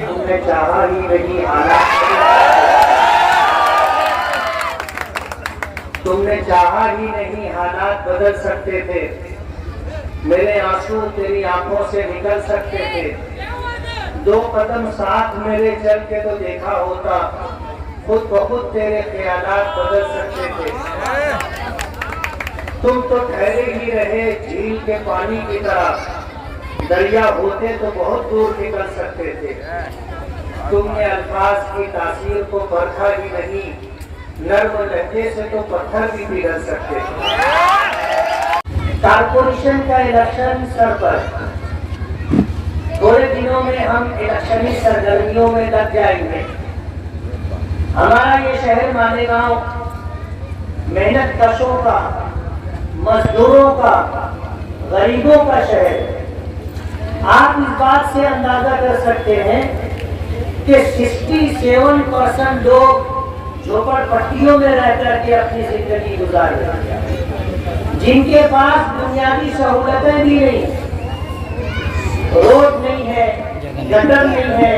तुमने चाहा ही नहीं हालात, तुमने चाहा ही नहीं हालात बदल सकते थे। मेरे आंसू तेरी आंखों से निकल सकते थे। 2 कदम साथ मेरे चल के तो देखा होता, खुद ब खुद तेरे ख्यालात बदल सकते थे। तुम तो ठहरे ही रहे झील के पानी की तरह, दरिया होते तो बहुत दूर निकल सकते थे। तुमने अल्फाज की तासीर को परखा ही नहीं, नर्म लहजे से तो पत्थर भी पिघल सकते थे। कारपोरेशन का इलेक्शन सर पर, थोड़े दिनों में हम इलेक्शनी सरगर्मियों में लग जाएंगे। हमारा ये शहर मालेगांव मेहनत कशों का, मजदूरों का, गरीबों का शहर है। आप इस बात से अंदाजा कर सकते हैं कि 67% लोग झोपड़पट्टियों में रहकर के अपनी जिंदगी गुजार रहे हैं, जिनके पास बुनियादी सहूलतें भी नहीं, रोड नहीं है, गटर नहीं है,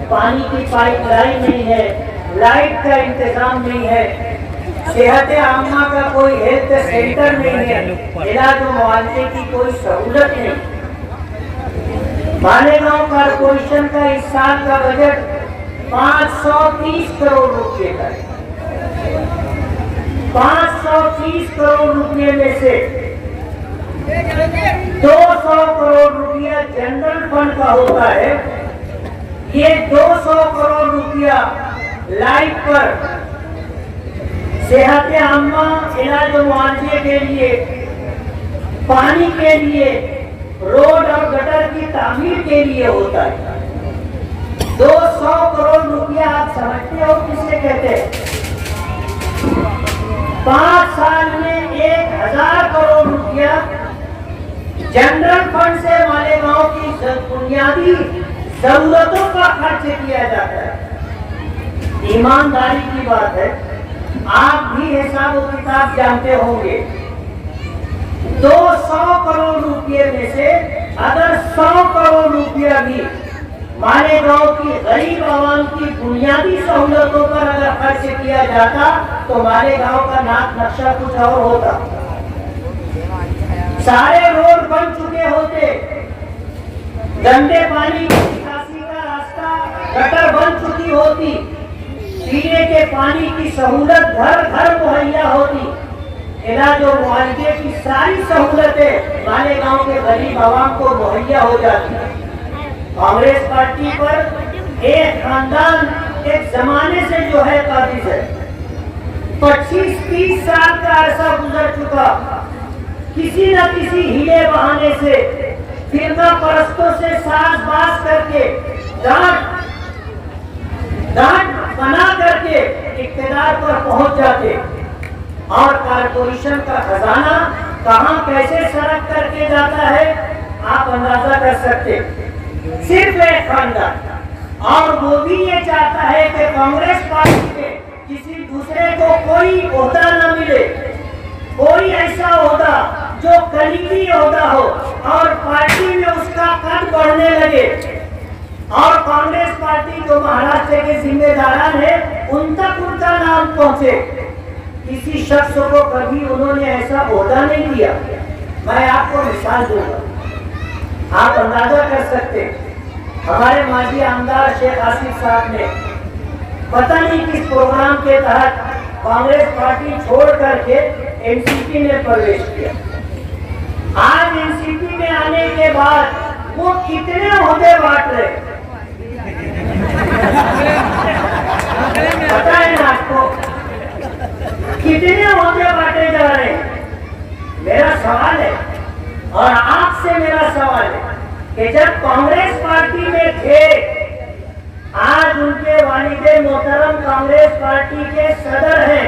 पानी की पाइपलाइन नहीं है, लाइट का इंतजाम नहीं है, सेहत आम्मा का कोई हेल्थ सेंटर नहीं है, इलाज मुआवजे की कोई सहूलत नहीं। मालेगांव कारपोरेशन का इस साल का बजट 530 करोड़ रुपए का है। 530 करोड़ रुपए में से 200 करोड़ रुपया जनरल फंड का होता है। ये 200 करोड़ रुपया लाइफ पर, सेहत आम्मा, इलाज मुआवजे के लिए, पानी के लिए, रोड और गटर की तामीर के लिए होता है। 200 करोड़ रुपया आप समझते हो किसे कहते हैं? 5 साल में 1000 करोड़ रुपया जनरल फंड से मालेगांव की बुनियादी जरूरतों का खर्च किया जाता है। ईमानदारी की बात है, आप भी हिसाब किताब जानते होंगे। 200 करोड़ रुपये में से अगर 100 करोड़ रुपया भी मालेगांव की गरीब आवाम की बुनियादी सहूलतों पर अगर खर्च किया जाता तो मालेगांव का नाक नक्शा कुछ और होता। सारे रोड बन चुके होते, गंदे पानी की निकासी का रास्ता, गटर बन चुकी होती, पीने के पानी की सहूलत घर घर मुहैया होती, इलाज और मुआवजे की सारी सहूलतें मालेगांव के गरीब आवाम को मुहैया हो जाती। कांग्रेस पार्टी पर एक खानदान एक जमाने से जो है काबिज है। 25-30 साल का अरसा गुजर चुका, किसी न किसी हीले बहाने से फिरका परस्तों से साज-बाज करके डांट बना करके इख्तियार पर पहुंच जाते और कारपोरेशन का खजाना कहां कैसे सरक करके जाता है आप अंदाजा कर सकते। सिर्फ एक खानदान, और वो भी ये चाहता है कि कांग्रेस पार्टी में किसी दूसरे को कोई ओहदा न मिले, कोई ऐसा ओहदा जो कलीदी ओहदा हो और पार्टी में उसका कद बढ़ने लगे और कांग्रेस पार्टी जो महाराष्ट्र के जिम्मेदारान है उन तक उनका नाम पहुंचे। किसी शख्स को कभी उन्होंने ऐसा ओहदा नहीं दिया। मैं आपको मिसाल दूंगा, आप अंदाजा कर सकते। हमारे माजी आमदार शेख आसिफ साहब ने पता नहीं किस प्रोग्राम के तहत कांग्रेस पार्टी छोड़ करके एनसीपी में प्रवेश किया। आज एनसीपी में आने के बाद वो कितने ओहदे बांट रहे पता है ना आपको? कितने ओहदे बांटे जा रहे हैं? मेरा सवाल है और आपसे मेरा सवाल है कि जब कांग्रेस पार्टी में थे, आज उनके वालिदे मोहतरम कांग्रेस पार्टी के सदर हैं,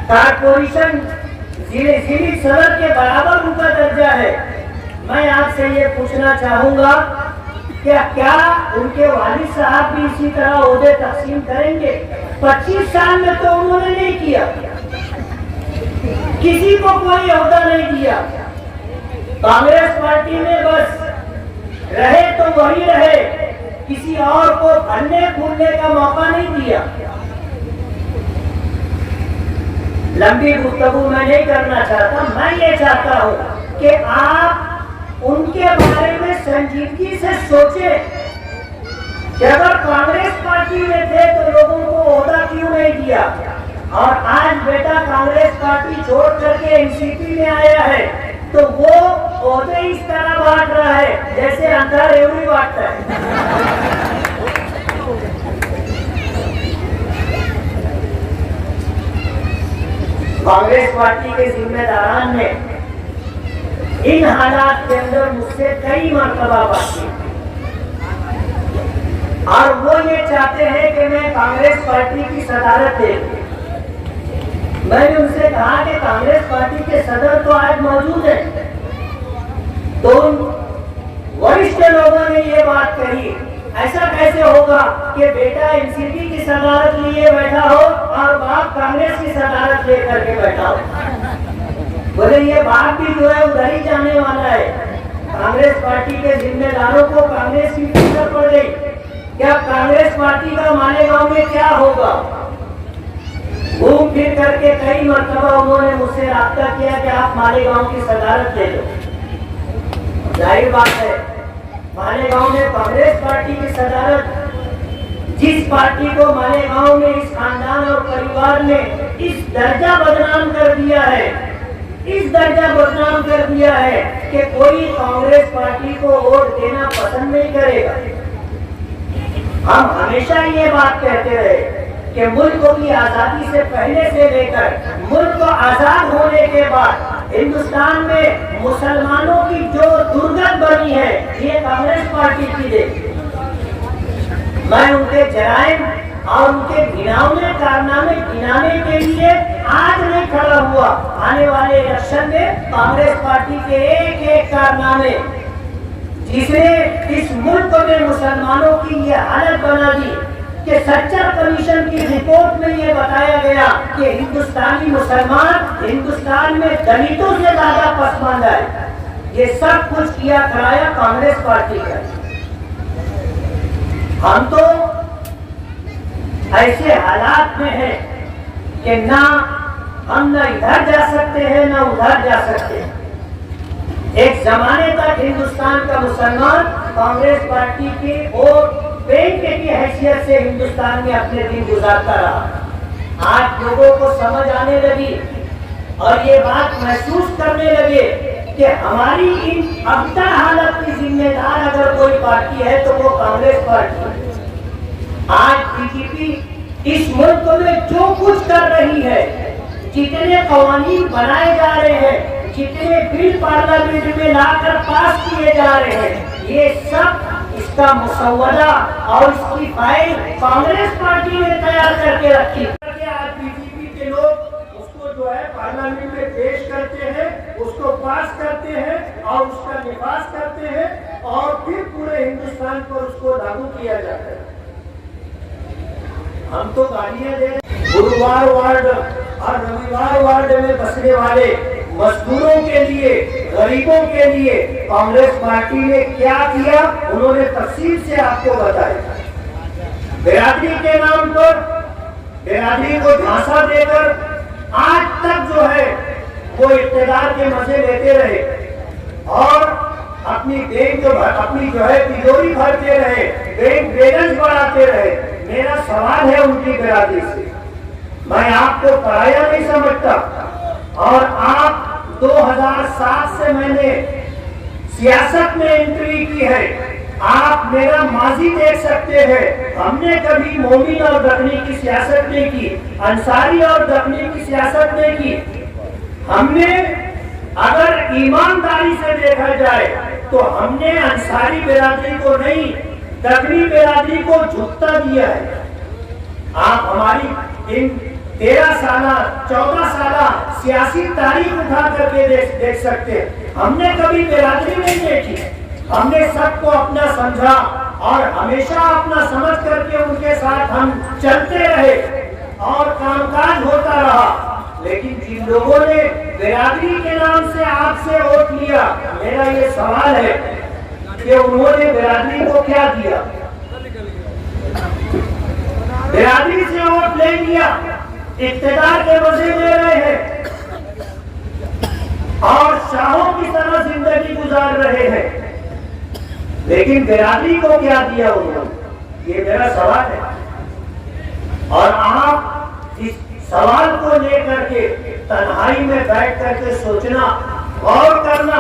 कारपोरेशन जिले सदर के बराबर उनका दर्जा है। मैं आपसे ये पूछना चाहूंगा कि क्या उनके वालिद साहब भी इसी तरह ओहदे तकसीम करेंगे? 25 साल में तो उन्होंने नहीं किया। किसी को कोई ओहदा नहीं दिया। कांग्रेस पार्टी में बस रहे तो वही रहे, किसी और को फलने फूलने का मौका नहीं दिया। लंबी गुफ्तगू मैं नहीं करना चाहता, मैं ये चाहता हूं कि आप उनके बारे में संजीदगी से सोचें कि अगर कांग्रेस पार्टी में थे तो लोगों को ओहदा क्यों नहीं दिया, और आज बेटा कांग्रेस पार्टी छोड़ करके एनसीपी में आया है तो वो ओहदे इस तरह बांट रहा है जैसे अंधा रेवड़ी बांटता है। कांग्रेस पार्टी के जिम्मेदारान ने इन हालात के अंदर मुझसे कई मरतबा बात की और वो ये चाहते हैं कि मैं कांग्रेस पार्टी की सदारत दे। मैंने उनसे कहा कि कांग्रेस पार्टी के सदर तो आज मौजूद है, तो वरिष्ठ लोगों ने ये बात कही, ऐसा कैसे होगा कि बेटा एनसीपी की सदारत लिए बैठा हो और बाप कांग्रेस की सदारत लेकर के बैठा हो। बोले ये बात भी जो है उधर ही जाने वाला है। कांग्रेस पार्टी के जिम्मेदारों को कांग्रेस की फिक्र पड़ गई, क्या कांग्रेस पार्टी का मालेगांव में क्या होगा। घूम फिर करके कई मरतबा उन्होंने मुझसे राब्ता किया कि आप मालेगांव की सदारत ले लो। जाहिर बात है, मालेगांव में कांग्रेस पार्टी की सदारत, जिस पार्टी को मालेगांव में इस खानदान और परिवार ने इस दर्जा बदनाम कर दिया है, इस दर्जा बदनाम कर दिया है कि कोई कांग्रेस पार्टी को वोट देना पसंद नहीं करेगा। हम हमेशा ये बात कहते रहे कि मुल्क की आजादी से पहले से लेकर मुल्क आजाद होने के बाद हिंदुस्तान में मुसलमानों की जो दुर्गत बनी है ये कांग्रेस पार्टी की देन। मैं उनके जराइम और उनके घिनौने कारनामे गिनाने के लिए आज नहीं खड़ा हुआ। आने वाले इलेक्शन में कांग्रेस पार्टी के एक एक कारनामे जिसने इस मुल्क में मुसलमानों की ये हालत बना दी कि सच्चर कमीशन की रिपोर्ट में ये बताया गया कि हिंदुस्तानी मुसलमान हिंदुस्तान में दलितों से ज्यादा पसमानदा है, ये सब कुछ किया कराया कांग्रेस पार्टी का। हम तो ऐसे हालात में हैं कि ना हम न इधर जा सकते हैं ना उधर जा सकते हैं। एक जमाने तक हिंदुस्तान का मुसलमान कांग्रेस पार्टी के वोट बैंक की हैसियत से हिंदुस्तान में अपने दिन गुजारता रहा। आज लोगों को समझ आने लगी और ये बात महसूस करने लगे कि हमारी इन अबतर हालत की जिम्मेदार अगर कोई पार्टी है तो वो कांग्रेस पार्टी है। आज बीजेपी इस मुल्क में जो कुछ कर रही है, जितने कवानीन बनाए जा रहे हैं, जितने बिल पार्लियामेंट में लाकर पास किए जा रहे हैं, ये सब इसका मुसव्वदा और इसकी फाइल कांग्रेस पार्टी ने तैयार करके रखी। आज बीजेपी के लोग उसको जो है पार्लियामेंट में पेश करते हैं, उसको पास करते हैं और उसका निकास करते हैं और फिर पूरे हिंदुस्तान पर उसको लागू किया जाता है। हम तो गालियां दे गुरुवार वार्ड और रविवार वार्ड में बसने वाले मजदूरों के लिए, गरीबों के लिए कांग्रेस पार्टी ने क्या किया उन्होंने तफसील से आपको बताया। बिरादरी के नाम पर बिरादरी को झांसा देकर आज तक जो है वो इख्तियार के मजे लेते रहे और अपनी अपनी जो है तिजोरी भरते रहे, बैंक बैलेंस बढ़ाते रहे। मेरा सवाल है उनकी बिरादरी से, मैं आपको पराया नहीं समझता और आप 2007 से मैंने सियासत में एंट्री की है, आप मेरा माजी देख सकते हैं। हमने कभी मोमिन और दखनी की सियासत नहीं की, अंसारी और दखनी की सियासत नहीं की। हमने अगर ईमानदारी से देखा जाए तो हमने अंसारी बिरादरी को नहीं, दखनी बिरादरी को झुकता दिया है। आप हमारी इन 13 साल 14 साल सियासी तारीख उठा करके देख सकते हैं। हमने कभी बिरादरी नहीं देखी, हमने सबको अपना समझा और हमेशा अपना समझ करके उनके साथ हम चलते रहे और कामकाज होता रहा। लेकिन जिन लोगों ने बिरादरी के नाम से आपसे वोट लिया। मेरा ये सवाल है कि उन्होंने बिरादरी को क्या दिया? बिरादरी से वोट ले लिया, इख्तियार के मजे ले रहे हैं और शाहों की तरह जिंदगी गुजार रहे हैं, लेकिन बिरादरी को क्या दिया उन्होंने? ये मेरा सवाल है। और आप इस सवाल को लेकर के तन्हाई में बैठ करके सोचना, गौर करना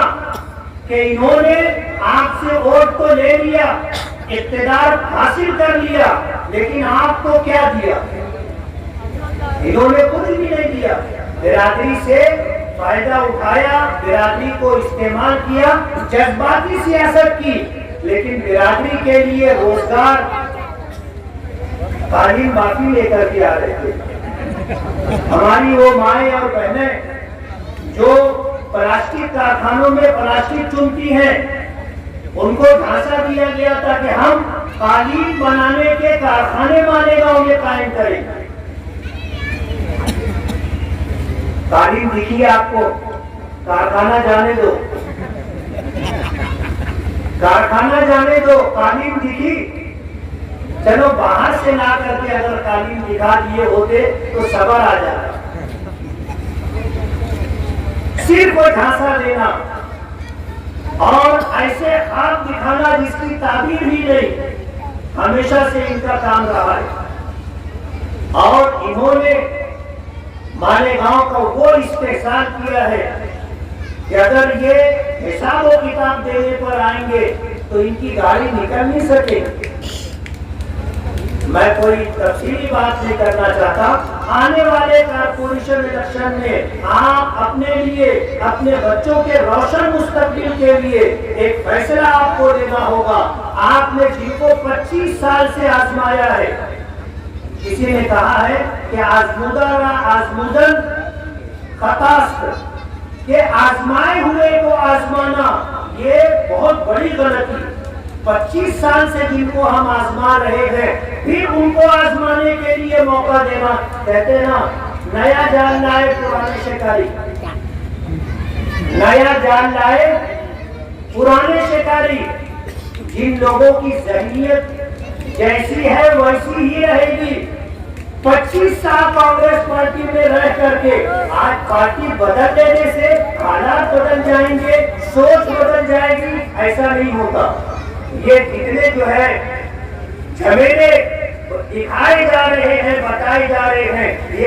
कि इन्होंने आपसे वोट तो ले लिया, इख्तियार हासिल कर लिया, लेकिन आपको क्या दिया? इन्होंने कुछ भी नहीं दिया। बिरादरी से फायदा उठाया, बिरादरी को इस्तेमाल किया, जज्बाती सियासत की, लेकिन बिरादरी के लिए रोजगार तालीम बाकी लेकर के आ रहे थे। हमारी वो माएं और बहनें जो प्लास्टिक कारखानों में प्लास्टिक चुनती हैं, उनको झांसा दिया गया था कि हम कालीन बनाने के कारखाने वाले गांव में कायम करेंगे। कालीन दिखी आपको? कारखाना जाने दो, कारखाना जाने दो, कालीन दिखी? चलो बाहर से ला करके अगर कालीन दिखा दिए होते तो सबर आ जाता। सिर्फ झांसा देना और ऐसे ख्वाब दिखाना जिसकी ताबीर ही नहीं, हमेशा से इनका काम रहा है। और इन्होंने मालेगांव का वो इस्तेहसाल किया है कि अगर ये हिसाब व किताब देने पर आएंगे तो इनकी गाड़ी निकल नहीं सकेगी। मैं कोई तफसीली बात नहीं करना चाहता। आने वाले कारपोरेशन इलेक्शन में आप अपने लिए, अपने बच्चों के रोशन मुस्तकबिल के लिए एक फैसला आपको लेना होगा। आपने जिनको 25 साल से आजमाया है, किसी ने कहा है कि आजमुदन खतास्त, के आजमाए हुए को आजमाना ये बहुत बड़ी गलती। 25 साल से जिनको हम आजमा रहे हैं, फिर उनको आजमाने के लिए मौका देना, कहते हैं ना, नया जाल लाए पुराने शिकारी, नया जाल लाए पुराने शिकारी। जिन लोगों की जहनीयत जैसी है वैसी ही रहेगी। 25 साल कांग्रेस पार्टी में रह करके आज पार्टी बदल देने से हालात बदल जाएंगे, सोच बदल जाएगी, ऐसा नहीं होता। ये जितने जो है झमेले दिखाए जा रहे हैं, बताए जा रहे हैं, ये